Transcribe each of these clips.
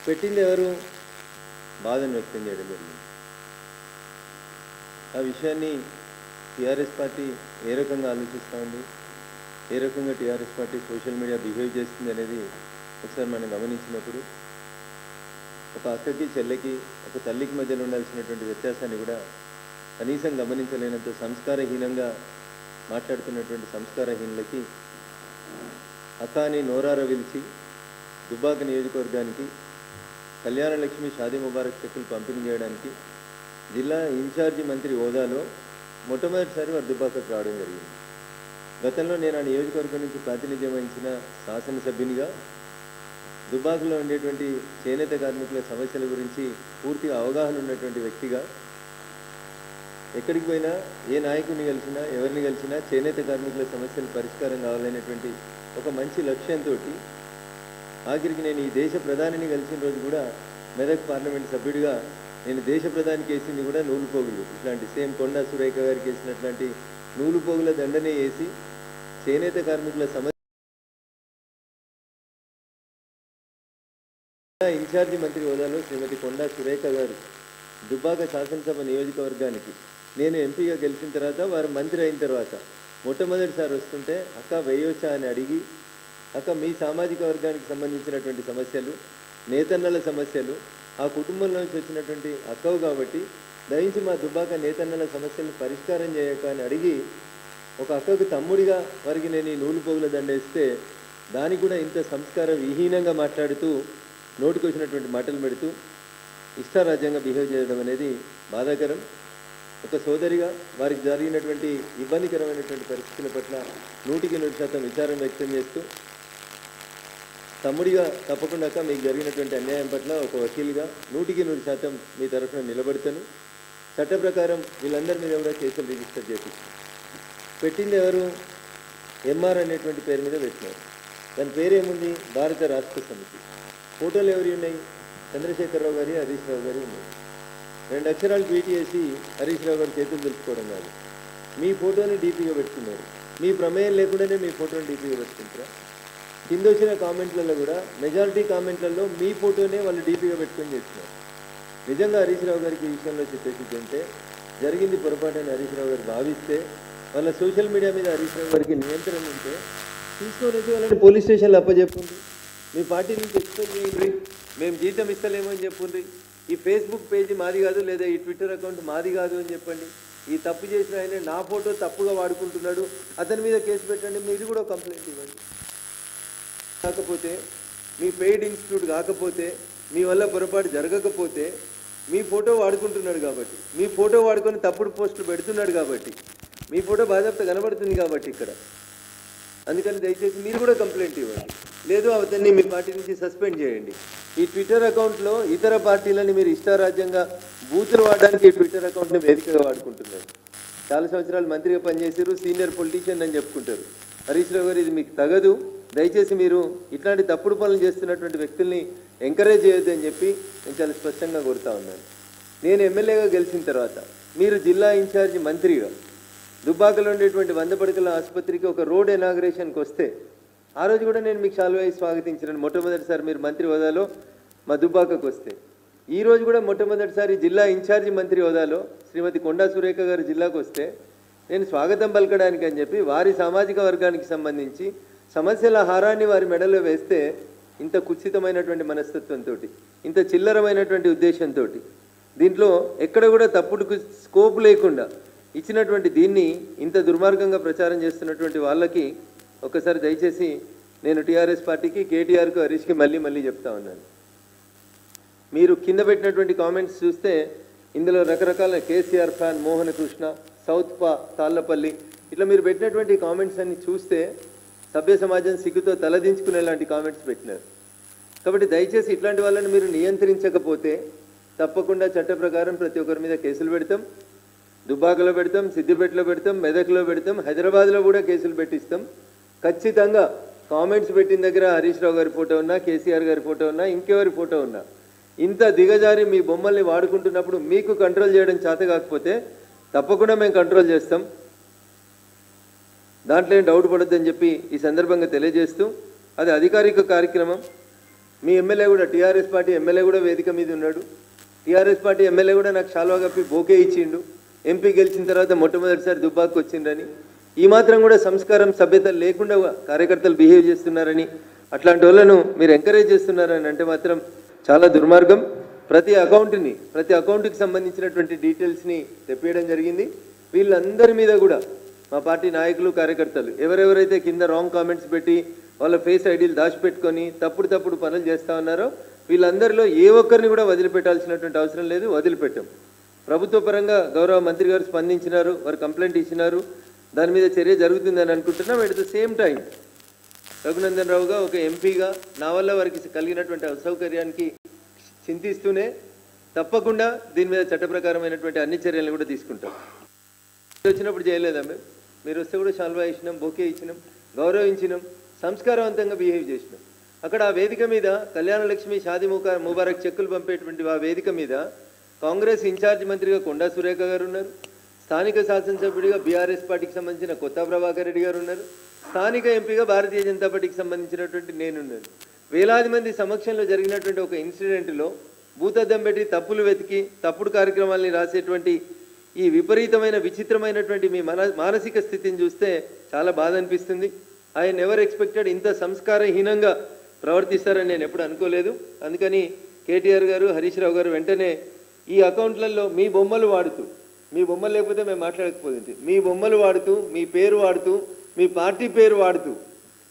పెట్టింది ఎవరు? బాధను వ్యక్తం చేయడం జరిగింది. ఆ విషయాన్ని టీఆర్ఎస్ పార్టీ ఏ రకంగా ఆలోచిస్తూ ఉంది, ఏ రకంగా TRS party social media behave చేస్తుంది అనేది ఒకసారి మనం గమనించినప్పుడు ఒక అక్కకి చెల్లెకి ఒక తల్లికి మధ్యలో ఉండాల్సినటువంటి వ్యత్యాసాన్ని కూడా కనీసం గమనించలేనంత సంస్కారహీనంగా మాట్లాడుతున్నటువంటి సంస్కారహీనులకి అక్క అని నోరార పిలిచి దుబ్బాక నియోజకవర్గానికి కళ్యాణలక్ష్మి షాదీ ముబారక్ చెక్కులు పంపిణీ చేయడానికి జిల్లా ఇన్ఛార్జి మంత్రి హోదాలో మొట్టమొదటిసారి వారు దుబ్బాకకు రావడం జరిగింది. గతంలో నేను ఆ నియోజకవర్గం నుంచి ప్రాతినిధ్యం వహించిన శాసనసభ్యునిగా దుబ్బాకలో ఉండేటువంటి చేనేత కార్మికుల సమస్యల గురించి పూర్తిగా అవగాహన ఉన్నటువంటి వ్యక్తిగా ఎక్కడికి పోయినా ఏ నాయకుడిని కలిసినా ఎవరిని కలిసినా చేనేత కార్మికుల సమస్యలు పరిష్కారం కావాలనేటువంటి ఒక మంచి లక్ష్యంతో ఆఖరికి నేను ఈ దేశ ప్రధానిని కలిసిన రోజు కూడా మెదక్ పార్లమెంట్ సభ్యుడిగా నేను దేశ ప్రధానికి వేసింది కూడా నూలు పోగులు, ఇట్లాంటి సేమ్ కొండా సురేఖ గారికి వేసినట్లాంటి నూలు పోగుల దండనే వేసి చేనేత కార్మికుల సమస్య ఇన్ఛార్జి మంత్రి హోదాలో శ్రీమతి కొండా సురేఖ గారు దుబ్బాక శాసనసభ నియోజకవర్గానికి నేను ఎంపీగా గెలిచిన తర్వాత వారు మంత్రి అయిన తర్వాత మొట్టమొదటిసారి వస్తుంటే అక్క వేయొచ్చా అని అడిగి, అక్క మీ సామాజిక వర్గానికి సంబంధించినటువంటి సమస్యలు, నేతన్నల సమస్యలు, ఆ కుటుంబంలో నుంచి వచ్చినటువంటి అక్కవు కాబట్టి దయించి మా దుబ్బాక నేతన్నల సమస్యలను పరిష్కారం చేయక అని అడిగి ఒక అక్కకు తమ్ముడిగా వారికి నేను ఈ నూలు పోగుల దండేస్తే దానికి కూడా ఇంత సంస్కార విహీనంగా మాట్లాడుతూ నోటికి వచ్చినటువంటి మాటలు పెడుతూ ఇష్టారాజ్యంగా బిహేవ్ చేయడం అనేది బాధాకరం. ఒక సోదరిగా వారికి జరిగినటువంటి ఇబ్బందికరమైనటువంటి పరిస్థితుల పట్ల 100% విచారం వ్యక్తం చేస్తూ తమ్ముడిగా తప్పకుండా మీకు జరిగినటువంటి అన్యాయం పట్ల ఒక వకీలుగా 100% మీ తరఫున నిలబడతాను. చట్ట ప్రకారం వీళ్ళందరి మీద కూడా కేసులు రిజిస్టర్ చేపిస్తాను. పెట్టింది ఎవరు? ఎంఆర్ అనేటువంటి పేరు మీద పెట్టినారు. దాని పేరేముంది? భారత రాష్ట్ర సమితి. ఫోటోలు ఎవరి ఉన్నాయి? చంద్రశేఖరరావు గారి, హరీష్ రావు గారి ఉన్నాయి. 2 అక్షరాలు ట్వీట్ చేసి హరీష్ రావు గారు చేతులు తెలుసుకోవడం కాదు, మీ ఫోటోని డీపీగా పెట్టుకున్నారు. మీ ప్రమేయం లేకుండానే మీ ఫోటోని డీపీగా పెట్టుకుంటారా? కింద వచ్చిన కామెంట్లలో కూడా మెజారిటీ కామెంట్లలో మీ ఫోటోనే వాళ్ళు డీపీగా పెట్టుకొని చేస్తున్నారు. నిజంగా హరీష్ రావు గారికి ఈ విషయంలో చిత్తశుద్ధి అంటే జరిగింది పొరపాటు హరీష్ రావు గారు భావిస్తే వాళ్ళ సోషల్ మీడియా మీద హరీష్ రావు గారికి నియంత్రణ ఉంటే తీసుకొని వచ్చి వాళ్ళని పోలీస్ స్టేషన్లో అప్పచెప్పుండ్రి, మీ పార్టీ నుంచి ఎక్స్పెక్ట్ చేయండి, మేము జీతం ఇస్తలేమో అని చెప్పుండ్రి, ఈ ఫేస్బుక్ పేజీ మాది కాదు లేదా ఈ ట్విట్టర్ అకౌంట్ మాది కాదు అని చెప్పండి, ఈ తప్పు చేసిన ఆయన నా ఫోటో తప్పుగా వాడుకుంటున్నాడు అతని మీద కేసు పెట్టండి, మీరు కూడా కంప్లైంట్ ఇవ్వండి. కాకపోతే మీ పెయిడ్ ఇన్స్టిట్యూట్ కాకపోతే మీ వల్ల పొరపాటు జరగకపోతే మీ ఫోటో వాడుకుంటున్నాడు కాబట్టి, మీ ఫోటో వాడుకొని తప్పుడు పోస్టులు పెడుతున్నాడు కాబట్టి, మీ ఫోటో బాధ్యత కనబడుతుంది కాబట్టి ఇక్కడ, అందుకని దయచేసి మీరు కూడా కంప్లైంట్ ఇవ్వండి, లేదు అతన్ని మీ పార్టీ నుంచి సస్పెండ్ చేయండి. ఈ ట్విట్టర్ అకౌంట్లో ఇతర పార్టీలని మీరు ఇష్టారాజ్యంగా బూతులు వాడడానికి ఈ ట్విట్టర్ అకౌంట్ని వేదికగా వాడుకుంటున్నారు. చాలా సంవత్సరాలు మంత్రిగా పనిచేసారు, సీనియర్ పొలిటీషియన్ అని చెప్పుకుంటారు. హరీష్ రావు గారు ఇది మీకు తగదు, దయచేసి మీరు ఇట్లాంటి తప్పుడు పనులు చేస్తున్నటువంటి వ్యక్తుల్ని ఎంకరేజ్ చేయొద్దు అని చెప్పి నేను చాలా స్పష్టంగా కోరుతా ఉన్నాను. నేను ఎమ్మెల్యేగా గెలిచిన తర్వాత మీరు జిల్లా ఇన్ఛార్జి మంత్రిగా దుబ్బాకలో ఉండేటువంటి 100 పడకల ఆసుపత్రికి ఒక రోడ్ ఇనాగ్రేషన్కి వస్తే ఆ రోజు కూడా నేను మీకు శాలువా వేసి స్వాగతించినాను. మొట్టమొదటిసారి మీరు మంత్రి హోదాలో మా దుబ్బాకకు వస్తే, ఈరోజు కూడా మొట్టమొదటిసారి జిల్లా ఇన్ఛార్జి మంత్రి హోదాలో శ్రీమతి కొండా సురేఖ గారు జిల్లాకు వస్తే నేను స్వాగతం పలకడానికి అని చెప్పి వారి సామాజిక వర్గానికి సంబంధించి సమస్యల హారాన్ని వారి మెడలో వేస్తే ఇంత కుత్సితమైనటువంటి మనస్తత్వంతో, ఇంత చిల్లరమైనటువంటి ఉద్దేశంతో, దీంట్లో ఎక్కడ కూడా తప్పుడు స్కోప్ లేకుండా ఇచ్చినటువంటి దీన్ని ఇంత దుర్మార్గంగా ప్రచారం చేస్తున్నటువంటి వాళ్ళకి ఒకసారి దయచేసి నేను టీఆర్ఎస్ పార్టీకి, కేటీఆర్కు, హరీష్కి మళ్ళీ చెప్తా ఉన్నాను. మీరు కింద పెట్టినటువంటి కామెంట్స్ చూస్తే ఇందులో రకరకాల కేసీఆర్ ఫ్యాన్, మోహన కృష్ణ, సౌత్ పా, తాళ్ళపల్లి, ఇట్లా మీరు పెట్టినటువంటి కామెంట్స్ అన్ని చూస్తే సభ్య సమాజం సిగ్గుతో తలదించుకునేలాంటి కామెంట్స్ పెట్టినారు. కాబట్టి దయచేసి ఇట్లాంటి వాళ్ళని మీరు నియంత్రించకపోతే తప్పకుండా చట్ట ప్రకారం ప్రతి ఒక్కరి మీద కేసులు పెడతాం. దుబ్బాకలో పెడతాం, సిద్దిపేటలో పెడతాం, మెదక్లో పెడతాం, హైదరాబాద్లో కూడా కేసులు పెట్టిస్తాం. ఖచ్చితంగా కామెంట్స్ పెట్టిన దగ్గర హరీష్ రావు గారి ఫోటో ఉన్నా, కేసీఆర్ గారి ఫోటో ఉన్నా, ఇంకెవరి ఫోటో ఉన్నా, ఇంత దిగజారి మీ బొమ్మల్ని వాడుకుంటున్నప్పుడు మీకు కంట్రోల్ చేయడం చేత కాకపోతే తప్పకుండా మేము కంట్రోల్ చేస్తాం. దాంట్లో ఏం డౌట్ పడొద్దని చెప్పి ఈ సందర్భంగా తెలియజేస్తూ, అది అధికారిక కార్యక్రమం. మీ ఎమ్మెల్యే కూడా టీఆర్ఎస్ పార్టీ ఎమ్మెల్యే కూడా వేదిక మీద ఉన్నాడు. టీఆర్ఎస్ పార్టీ ఎమ్మెల్యే కూడా నాకు శాలువా కప్పి బోకే ఇచ్చిండు. ఎంపీ గెలిచిన తర్వాత మొట్టమొదటిసారి దుబ్బాకు వచ్చిండ్రని, ఈ మాత్రం కూడా సంస్కారం సభ్యత లేకుండా కార్యకర్తలు బిహేవ్ చేస్తున్నారని, అట్లాంటి వాళ్ళను మీరు ఎంకరేజ్ చేస్తున్నారని అంటే మాత్రం చాలా దుర్మార్గం. ప్రతి అకౌంట్కి సంబంధించినటువంటి డీటెయిల్స్ని తెప్పేయడం జరిగింది. వీళ్ళందరి మీద కూడా మా పార్టీ నాయకులు కార్యకర్తలు ఎవరెవరైతే కింద రాంగ్ కామెంట్స్ పెట్టి వాళ్ళ ఫేస్ ఐడీలు దాచిపెట్టుకొని తప్పుడు పనులు చేస్తూ ఉన్నారో వీళ్ళందరిలో ఏ ఒక్కరిని కూడా వదిలిపెట్టాల్సినటువంటి అవసరం లేదు, వదిలిపెట్టాం. ప్రభుత్వ పరంగా గౌరవ మంత్రి గారు స్పందించినారు, వారు కంప్లైంట్ ఇచ్చినారు, దాని మీద చర్య జరుగుతుందని అనుకుంటున్నాం. At the same time Raghunandan రావుగా ఒక ఎంపీగా నా వల్ల వారికి కలిగినటువంటి అసౌకర్యానికి చింతిస్తూనే తప్పకుండా దీని మీద చట్టప్రకారమైనటువంటి అన్ని చర్యలను కూడా తీసుకుంటాం. వచ్చినప్పుడు చేయలేదా మీరు వస్తే కూడా శాల్వా ఇచ్చినాం, బొకే ఇచ్చినాం, గౌరవించినాం, సంస్కారవంతంగా బిహేవ్ చేసినాం. అక్కడ ఆ వేదిక మీద కళ్యాణలక్ష్మి షాదీ ముబారక్ చెక్కులు పంపేటువంటి ఆ వేదిక మీద కాంగ్రెస్ ఇన్ఛార్జ్ మంత్రిగా కొండా సురేఖ గారు ఉన్నారు, స్థానిక శాసనసభ్యుడిగా బీఆర్ఎస్ పార్టీకి సంబంధించిన కొత్త ప్రభాకర్ రెడ్డి గారు ఉన్నారు, స్థానిక ఎంపీగా భారతీయ జనతా పార్టీకి సంబంధించినటువంటి నేనున్నాను. వేలాది మంది సమక్షంలో జరిగినటువంటి ఒక ఇన్సిడెంట్లో భూతద్దం పెట్టి తప్పులు వెతికి తప్పుడు కార్యక్రమాలని రాసేటువంటి ఈ విపరీతమైన విచిత్రమైనటువంటి మీ మానసిక స్థితిని చూస్తే చాలా బాధ అనిపిస్తుంది. ఐ నెవర్ ఎక్స్పెక్టెడ్ ఇంత సంస్కారహీనంగా ప్రవర్తిస్తారని నేను ఎప్పుడు అనుకోలేదు. అందుకని కేటీఆర్ గారు, హరీష్ రావు గారు వెంటనే ఈ అకౌంట్లలో మీ బొమ్మలు వాడుతూ, మీ బొమ్మలు లేకపోతే మేము మాట్లాడకపోతుంది, మీ బొమ్మలు వాడుతూ, మీ పేరు వాడుతూ, మీ పార్టీ పేరు వాడుతూ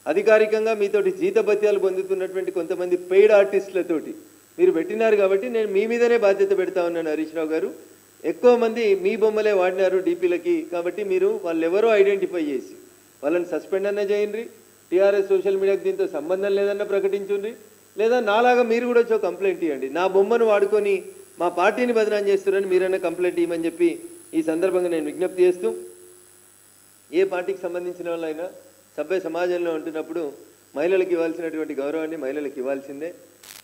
అధికారికంగా మీతోటి జీతభత్యాలు పొందుతున్నటువంటి కొంతమంది పెయిడ్ ఆర్టిస్టులతోటి మీరు పెట్టినారు. కాబట్టి నేను మీ మీదనే బాధ్యత పెడతా ఉన్నాను హరీష్ రావు గారు. ఎక్కువ మంది మీ బొమ్మలే వాడినారు డీపీలకి, కాబట్టి మీరు వాళ్ళెవరో ఐడెంటిఫై చేసి వాళ్ళని సస్పెండ్ అన్న చేయండి, టీఆర్ఎస్ సోషల్ మీడియాకి దీంతో సంబంధం లేదన్న ప్రకటించుండ్రి, లేదా నాలాగా మీరు కూడా వచ్చి కంప్లైంట్ ఇవ్వండి. నా బొమ్మను వాడుకొని మా పార్టీని బదనాం చేస్తున్నారని మీరన్నా కంప్లైంట్ ఇవ్వమని చెప్పి ఈ సందర్భంగా నేను విజ్ఞప్తి చేస్తూ, ఏ పార్టీకి సంబంధించిన వాళ్ళైనా సభ్య సమాజంలో ఉంటున్నప్పుడు మహిళలకు ఇవ్వాల్సినటువంటి గౌరవాన్ని మహిళలకు ఇవ్వాల్సిందే.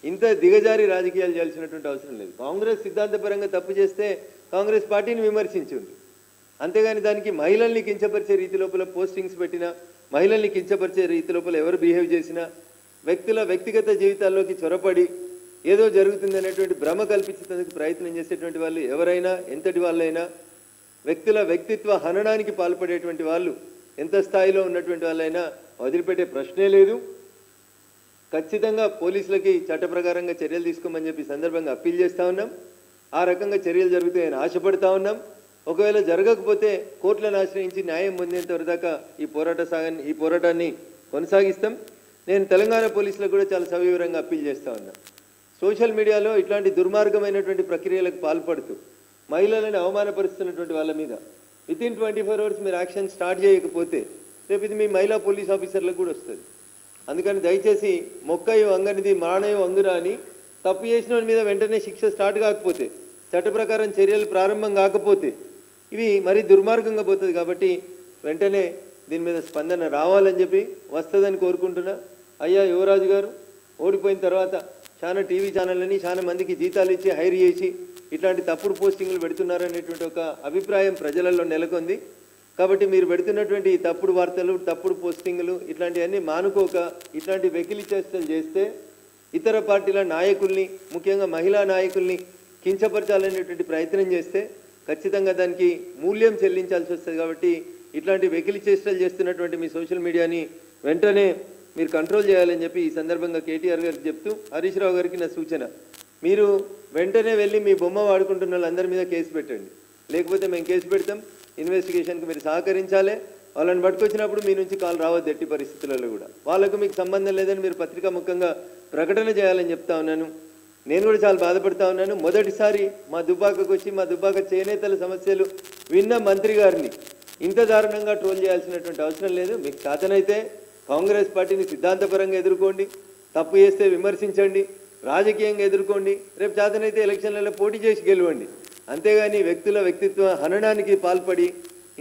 ఇంత దిగజారి రాజకీయాలు చేయాల్సినటువంటి అవసరం లేదు. కాంగ్రెస్ సిద్ధాంతపరంగా తప్పు చేస్తే కాంగ్రెస్ పార్టీని విమర్శించుంది, అంతేగాని దానికి మహిళల్ని కించపరిచే రీతి లోపల పోస్టింగ్స్ పెట్టినా, మహిళల్ని కించపరిచే రీతి లోపల ఎవరు బిహేవ్ చేసినా, వ్యక్తుల వ్యక్తిగత జీవితాల్లోకి చొరపడి ఏదో జరుగుతుంది అనేటువంటి భ్రమ కల్పించేందుకు ప్రయత్నం చేసేటువంటి వాళ్ళు ఎవరైనా, ఎంతటి వాళ్ళైనా, వ్యక్తుల వ్యక్తిత్వ హననానికి పాల్పడేటువంటి వాళ్ళు ఎంత స్థాయిలో ఉన్నటువంటి వాళ్ళైనా వదిలిపెట్టే ప్రశ్నే లేదు. ఖచ్చితంగా పోలీసులకి చట్ట ప్రకారంగా చర్యలు తీసుకోమని చెప్పి సందర్భంగా అప్పీల్ చేస్తూ ఉన్నాం. ఆ రకంగా చర్యలు జరుగుతాయని ఆశపడతా ఉన్నాం. ఒకవేళ జరగకపోతే కోర్టులను ఆశ్రయించి న్యాయం పొందేంత వరదాకా ఈ పోరాటాన్ని కొనసాగిస్తాం. నేను తెలంగాణ పోలీసులకు కూడా చాలా సవివరంగా అప్పీల్ చేస్తూ ఉన్నా. సోషల్ మీడియాలో ఇట్లాంటి దుర్మార్గమైనటువంటి ప్రక్రియలకు పాల్పడుతూ మహిళలను అవమానపరుస్తున్నటువంటి వాళ్ళ మీద వితిన్ 24 hours మీరు యాక్షన్ స్టార్ట్ చేయకపోతే రేపు ఇది మీ మహిళా పోలీస్ ఆఫీసర్లకు కూడా వస్తుంది. అందుకని దయచేసి మొక్కయో అంగనిది మానయో అంగురా అని తప్పు చేసిన మీద వెంటనే శిక్ష స్టార్ట్ కాకపోతే, చట్ట ప్రకారం చర్యలు ప్రారంభం కాకపోతే ఇవి మరీ దుర్మార్గంగా పోతుంది. కాబట్టి వెంటనే దీని మీద స్పందన రావాలని చెప్పి వస్తుందని కోరుకుంటున్నా. అయ్యా యువరాజు గారు ఓడిపోయిన తర్వాత చాలా టీవీ ఛానళ్ళని చాలా మందికి జీతాలు ఇచ్చి హైర్ చేసి ఇట్లాంటి తప్పుడు పోస్టింగ్లు పెడుతున్నారనేటువంటి ఒక అభిప్రాయం ప్రజలలో నెలకొంది. కాబట్టి మీరు పెడుతున్నటువంటి తప్పుడు వార్తలు, తప్పుడు పోస్టింగ్లు ఇట్లాంటివన్నీ మానుకోక ఇట్లాంటి వెకిలి చేష్టలు చేస్తే ఇతర పార్టీల నాయకుల్ని, ముఖ్యంగా మహిళా నాయకుల్ని కించపరచాలనేటువంటి ప్రయత్నం చేస్తే ఖచ్చితంగా దానికి మూల్యం చెల్లించాల్సి వస్తుంది. కాబట్టి ఇట్లాంటి వెకిలి చేష్టలు చేస్తున్నటువంటి మీ సోషల్ మీడియాని వెంటనే మీరు కంట్రోల్ చేయాలని చెప్పి ఈ సందర్భంగా కేటీఆర్ గారికి చెప్తూ, హరీష్ రావు గారికి నా సూచన, మీరు వెంటనే వెళ్ళి మీ బొమ్మ వాడుకుంటున్న వాళ్ళందరి మీద కేసు పెట్టండి. లేకపోతే మేము కేసు పెడతాం. ఇన్వెస్టిగేషన్కి మీరు సహకరించాలి. వాళ్ళని పట్టుకొచ్చినప్పుడు మీ నుంచి కాల్ రావద్దు ఎట్టి పరిస్థితులలో కూడా. వాళ్ళకు మీకు సంబంధం లేదని మీరు పత్రికా ముఖంగా ప్రకటన చేయాలని చెప్తా ఉన్నాను. నేను కూడా చాలా బాధపడతా ఉన్నాను. మొదటిసారి మా దుబ్బాకకు వచ్చి మా దుబ్బాక చేనేతల సమస్యలు విన్న మంత్రి గారిని ఇంత దారుణంగా ట్రోల్ చేయాల్సినటువంటి అవసరం లేదు. మీకు చేతనైతే కాంగ్రెస్ పార్టీని సిద్ధాంతపరంగా ఎదుర్కోండి, తప్పు చేస్తే విమర్శించండి, రాజకీయంగా ఎదుర్కోండి, రేపు చేతనైతే ఎలక్షన్లలో పోటీ చేసి గెలవండి. అంతేగాని వ్యక్తుల వ్యక్తిత్వ హననానికి పాల్పడి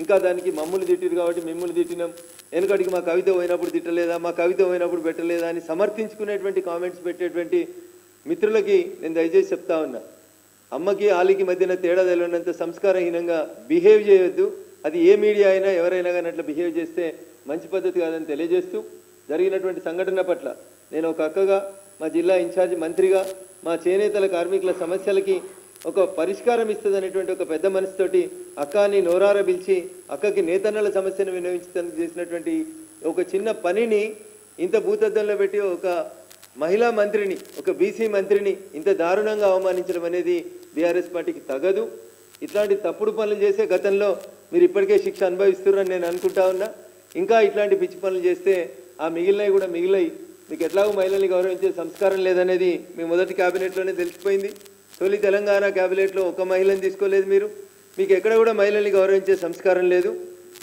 ఇంకా దానికి మమ్మల్ని తిట్టిరు కాబట్టి మిమ్మల్ని తిట్టినాం, వెనుకటికి మా కవిత పోయినప్పుడు తిట్టలేదా, మా కవిత పోయినప్పుడు పెట్టలేదా అని సమర్థించుకునేటువంటి కామెంట్స్ పెట్టేటువంటి మిత్రులకి నేను దయచేసి చెప్తా ఉన్నా, అమ్మకి ఆలికి మధ్యన తేడా తెలియనంత సంస్కారహీనంగా బిహేవ్ చేయొద్దు. అది ఏ మీడియా అయినా ఎవరైనా కానీ అట్లా బిహేవ్ చేస్తే మంచి పద్ధతి కాదని తెలియజేస్తూ, జరిగినటువంటి సంఘటన పట్ల నేను ఒక అక్కగా మా జిల్లా ఇన్ఛార్జ్ మంత్రిగా మా చేనేతల కార్మికుల సమస్యలకి ఒక పరిష్కారం ఇస్తుందనేటువంటి ఒక పెద్ద మనసుతోటి అక్కని నోరార పిలిచి అక్కకి నేతన్నల సమస్యను వినియోగించడానికి చేసినటువంటి ఒక చిన్న పనిని ఇంత భూతద్దంలో పెట్టి ఒక మహిళా మంత్రిని, ఒక బీసీ మంత్రిని ఇంత దారుణంగా అవమానించడం అనేది బీఆర్ఎస్ పార్టీకి తగదు. ఇట్లాంటి తప్పుడు పనులు చేసే గతంలో మీరు ఇప్పటికే శిక్ష అనుభవిస్తున్నారని నేను అనుకుంటా ఉన్నా. ఇంకా ఇట్లాంటి పిచ్చి పనులు చేస్తే ఆ మిగిలినవి కూడా మిగిలాయి. మీకు ఎట్లాగో మహిళల్ని గౌరవించే సంస్కారం లేదనేది మీ మొదటి క్యాబినెట్లోనే తెలిసిపోయింది. తొలి తెలంగాణ క్యాబినెట్లో ఒక మహిళని తీసుకోలేదు మీరు. మీకు ఎక్కడ కూడా మహిళల్ని గౌరవించే సంస్కారం లేదు.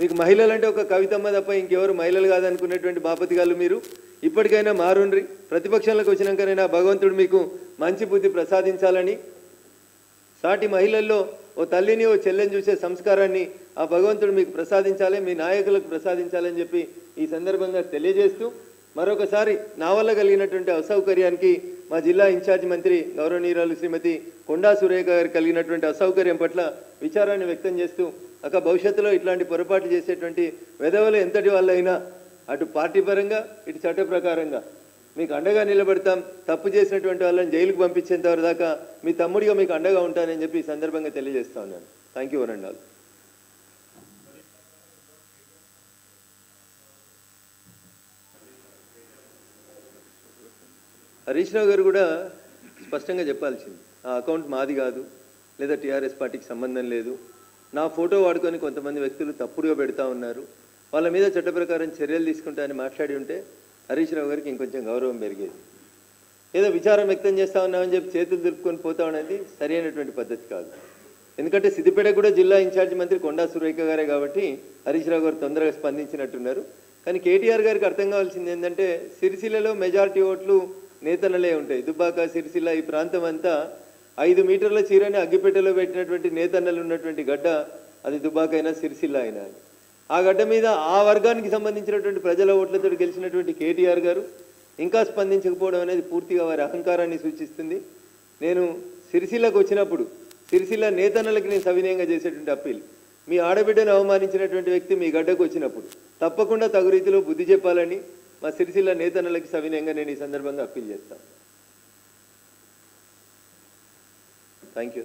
మీకు మహిళలంటే ఒక కవితమ్మ తప్ప ఇంకెవరు మహిళలు కాదనుకునేటువంటి బాపతిగాళ్ళు మీరు. ఇప్పటికైనా మారుండ్రి. ప్రతిపక్షంలోకి వచ్చినాకనైనా భగవంతుడు మీకు మంచి బుద్ధి ప్రసాదించాలని, సాటి మహిళల్లో ఓ తల్లిని ఓ చెల్లెని చూసే సంస్కారాన్ని ఆ భగవంతుడు మీకు ప్రసాదించాలి, మీ నాయకులకు ప్రసాదించాలని చెప్పి ఈ సందర్భంగా తెలియజేస్తూ మరొకసారి నా వల్ల కలిగినటువంటి అసౌకర్యానికి మా జిల్లా ఇన్ఛార్జ్ మంత్రి గౌరవనీయురాలు శ్రీమతి కొండా సురేఖ గారు కలిగినటువంటి అసౌకర్యం పట్ల విచారాన్ని వ్యక్తం చేస్తూ అక్క భవిష్యత్తులో ఇట్లాంటి పొరపాట్లు చేసేటువంటి వెధవలు ఎంతటి వాళ్ళైనా అటు పార్టీ పరంగా ఇటు చట్ట ప్రకారంగా మీకు అండగా నిలబడతాం. తప్పు చేసినటువంటి వాళ్ళని జైలుకు పంపించేంత వరకు దాకా మీ తమ్ముడిగా మీకు అండగా ఉంటానని చెప్పి ఈ సందర్భంగా తెలియజేస్తా ఉన్నాను. Thank you one and all. Harish Rao garu కూడా స్పష్టంగా చెప్పాల్సింది, ఆ అకౌంట్ మాది కాదు, లేదా టీఆర్ఎస్ పార్టీకి సంబంధం లేదు, నా ఫోటో వాడుకొని కొంతమంది వ్యక్తులు తప్పుడుగా పెడతా ఉన్నారు, వాళ్ళ మీద చట్ట ప్రకారం చర్యలు తీసుకుంటా అని మాట్లాడి ఉంటే హరీష్ రావు గారికి ఇంకొంచెం గౌరవం పెరిగేది. ఏదో విచారం వ్యక్తం చేస్తా ఉన్నామని చెప్పి చేతులు దులుపుకొని పోతా ఉన్నది సరైనటువంటి పద్ధతి కాదు. ఎందుకంటే సిద్దిపేట కూడా జిల్లా ఇన్ఛార్జ్ మంత్రి కొండా సురేఖ గారే కాబట్టి హరీష్ రావు గారు తొందరగా స్పందించినట్టున్నారు. కానీ కేటీఆర్ గారికి అర్థం కావాల్సింది ఏంటంటే సిరిసిల్లలో మెజారిటీ ఓట్లు నేతన్నలే ఉంటాయి. దుబ్బాక, సిరిసిల్ల ఈ ప్రాంతం అంతా 5 మీటర్ల చీరని అగ్గిపెట్టెలో పెట్టినటువంటి నేతన్నలు ఉన్నటువంటి గడ్డ అది దుబ్బాక అయినా సిరిసిల్ల అయినా. ఆ గడ్డ మీద ఆ వర్గానికి సంబంధించినటువంటి ప్రజల ఓట్లతో గెలిచినటువంటి కేటీఆర్ గారు ఇంకా స్పందించకపోవడం అనేది పూర్తిగా వారి అహంకారాన్ని సూచిస్తుంది. నేను సిరిసిల్లకు వచ్చినప్పుడు సిరిసిల్ల నేతన్నలకి నేను సవినయంగా చేసేటువంటి అప్పీల్, మీ ఆడబిడ్డను అవమానించినటువంటి వ్యక్తి మీ గడ్డకు వచ్చినప్పుడు తప్పకుండా తగు రీతిలో బుద్ధి చెప్పాలని మా సిరిసిల్ల నేతన్నలకి సవినయంగా నేను ఈ సందర్భంగా అప్పీల్ చేస్తాను. Thank you.